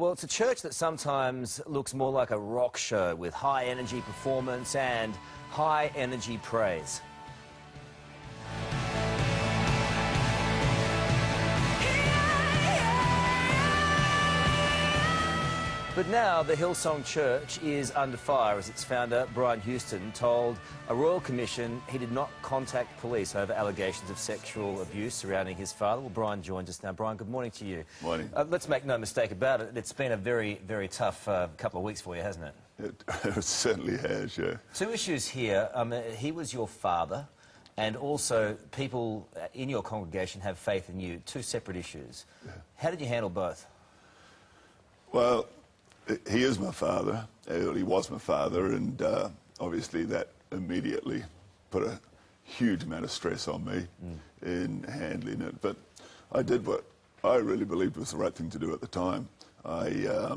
well, it's a church that sometimes looks more like a rock show with high energy performance and high energy praise. But now the Hillsong Church is under fire as its founder, Brian Houston, told a royal commission he did not contact police over allegations of sexual abuse surrounding his father. Well, Brian joins us now. Brian, good morning to you. Morning. Let's make no mistake about it. It's been a very, very tough couple of weeks for you, hasn't it? It certainly has, yeah. Two issues here. He was your father, and also people in your congregation have faith in you. Two separate issues. Yeah. How did you handle both? Well, he is my father, or he was my father, and obviously that immediately put a huge amount of stress on me in handling it. But I did what I really believed was the right thing to do at the time. I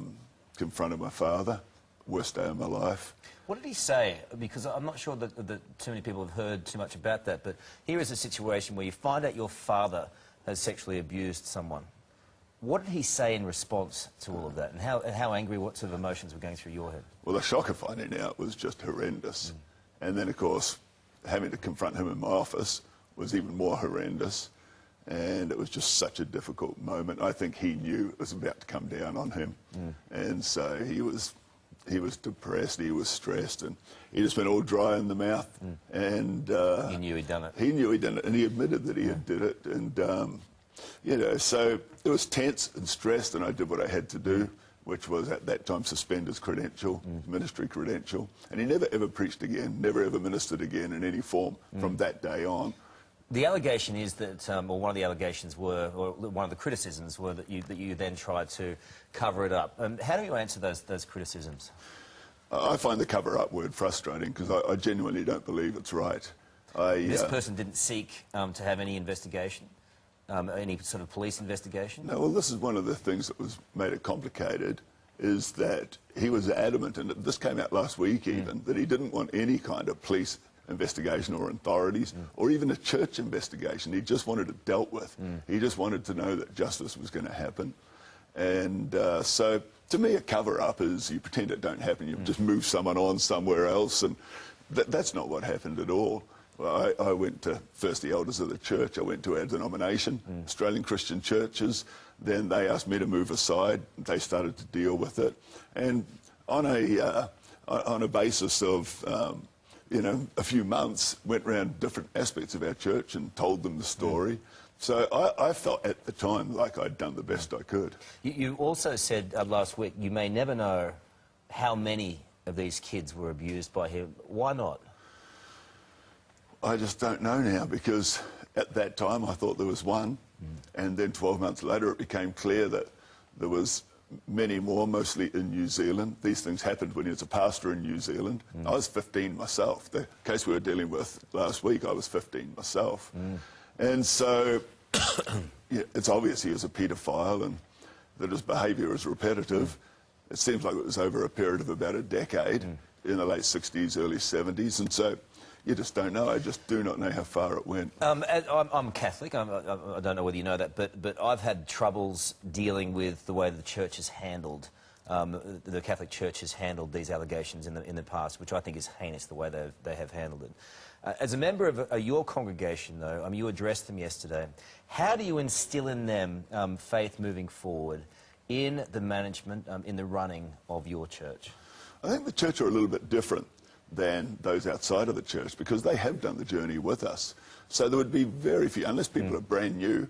confronted my father, worst day of my life. What did he say? Because I'm not sure that too many people have heard too much about that, but here is a situation where you find out your father has sexually abused someone. What did he say in response to all of that, and how angry, what sort of emotions were going through your head? Well, the shock of finding out was just horrendous. And then, of course, having to confront him in my office was even more horrendous. And it was just such a difficult moment. I think he knew it was about to come down on him. And so he was depressed, he was stressed, and he just went all dry in the mouth. And he knew he'd done it. He knew he'd done it, and he admitted that he had did it. And you know, so it was tense and stressed, and I did what I had to do, which was at that time suspend his credential, ministry credential. And he never ever preached again, never ever ministered again in any form from that day on. The allegation is that, or one of the allegations were, or one of the criticisms were that you then tried to cover it up. How do you answer those criticisms? I find the cover-up word frustrating because I genuinely don't believe it's right. This person didn't seek to have any investigation? Any sort of police investigation? No, well, this is one of the things that made it complicated, is that he was adamant, and this came out last week even, that he didn't want any kind of police investigation or authorities or even a church investigation. He just wanted it dealt with. He just wanted to know that justice was going to happen. And so, to me, a cover-up is you pretend it don't happen, you just move someone on somewhere else, and that's not what happened at all. Well, I went to first the elders of the church, I went to our denomination, Australian Christian Churches, then they asked me to move aside, they started to deal with it, and on a basis of, you know, a few months, went around different aspects of our church and told them the story. So I felt at the time like I'd done the best I could. You also said last week you may never know how many of these kids were abused by him. Why not? I just don't know now, because at that time I thought there was one, and then 12 months later it became clear that there was many more, mostly in New Zealand. These things happened when he was a pastor in New Zealand. I was 15 myself. The case we were dealing with last week, I was 15 myself. And so yeah, it's obvious he was a paedophile and that his behaviour is repetitive. It seems like it was over a period of about a decade, in the late 60s, early 70s, and so you just don't know. I just do not know how far it went. I'm Catholic. I don't know whether you know that, but I've had troubles dealing with the way the church has handled, the Catholic Church has handled these allegations in the past, which I think is heinous the way they have handled it. As a member of your congregation, though, you addressed them yesterday. How do you instill in them faith moving forward in the management, in the running of your church? I think the church are a little bit different than those outside of the church, because they have done the journey with us. So there would be very few, unless people are brand new,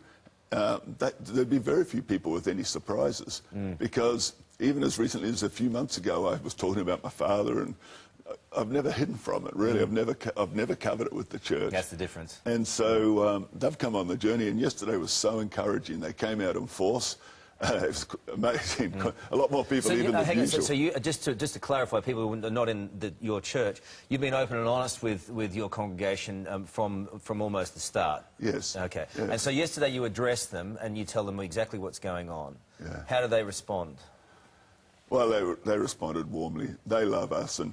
there'd be very few people with any surprises. Because even as recently as a few months ago, I was talking about my father, and I've never hidden from it, really. I've never covered it with the church. That's the difference. And so they've come on the journey, and yesterday was so encouraging. They came out in force. It was amazing. A lot more people even than usual. So you, just to clarify, people who are not in your church, you've been open and honest with your congregation from almost the start? Yes. Okay. Yes. And so yesterday you address them and you tell them exactly what's going on. Yeah. How do they respond? Well, they responded warmly. They love us, and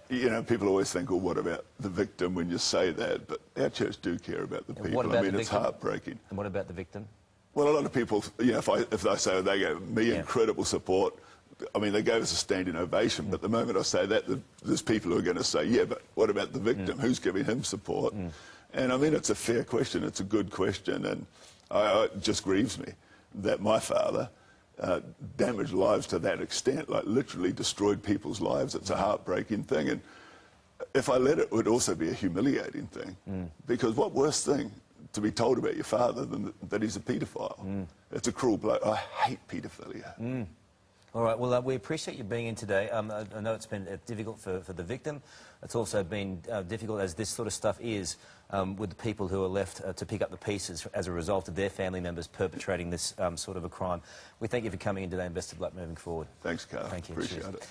you know, people always think, "Oh, what about the victim?" when you say that, but our church do care about the people. What about I mean, it's heartbreaking. And what about the victim? Well, a lot of people, you know, if they say they gave me incredible support, I mean, they gave us a standing ovation, but the moment I say that, there's people who are going to say, yeah, but what about the victim? Who's giving him support? And I mean, it's a fair question. It's a good question. And it just grieves me that my father damaged lives to that extent, like literally destroyed people's lives. It's a heartbreaking thing. And if I let it, it would also be a humiliating thing. Because what worse thing to be told about your father than that he's a paedophile? It's a cruel blow. I hate paedophilia. All right, well, we appreciate you being in today. I know it's been difficult for the victim. It's also been difficult, as this sort of stuff is, with the people who are left to pick up the pieces as a result of their family members perpetrating this sort of a crime. We thank you for coming in today and best of luck moving forward. Thanks, Carl. Thank you. Appreciate Cheers. it.